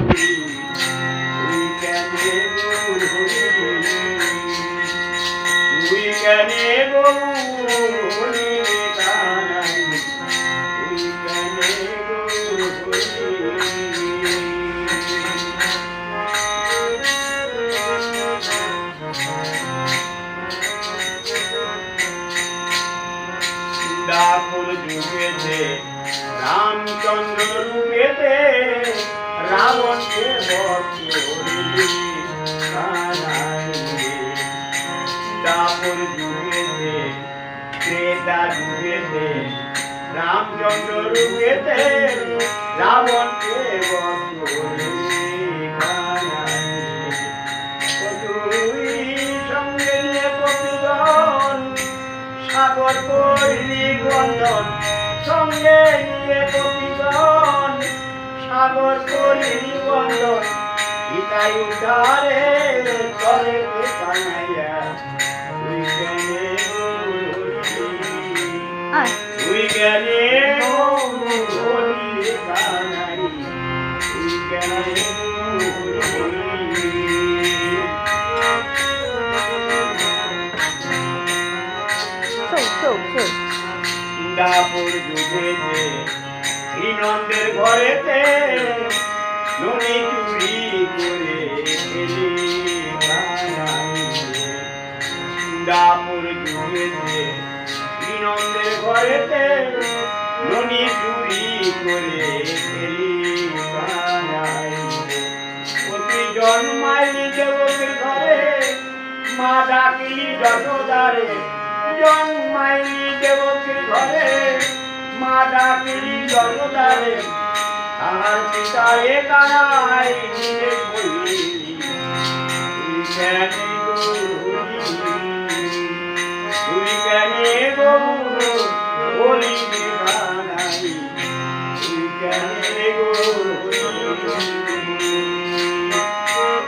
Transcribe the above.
তুই কেনে গৌর হরি তুই কেনে গৌর হরি কানাই তুই কেনে গৌর হরি দাপুর যুগেতে রামচন্দ্র রূপেতে রাবণকে বধ করিলি দাপুর যুগেতে ত্রেতা যুগেতে রামচন্দ্র রূপেতে রাবণকে বধ করিলি তুই সঙ্গে নিয়ে কপিগণ সাগর করিলি বন্ধন সঙ্গে নিয়ে কপিগণ সাগর করিলি বন্ধন ইতাই উদ্ধারে চলে কানাইয়া তুই কেনে তুই কেনে হরি কানাই তুই কেনে দাপুর যুগেতে শ্রীনন্দের ঘরেতে ননি চুরি করে খেলি দাপুর যুগেতে শ্রীনন্দের ঘরেতে ননি চুরি করে খেলি প্রতি জন্মাইলি দেবকের ঘরে মা ডাকিলি যশোদারে জন্মাইলি দেবকীর ঘরে মা ডাকিলি যশোদারে তাহার পিতা এ কানাই নিজে বলিলি তুই কেনে গৌর তুই কেনে গৌর বলিলি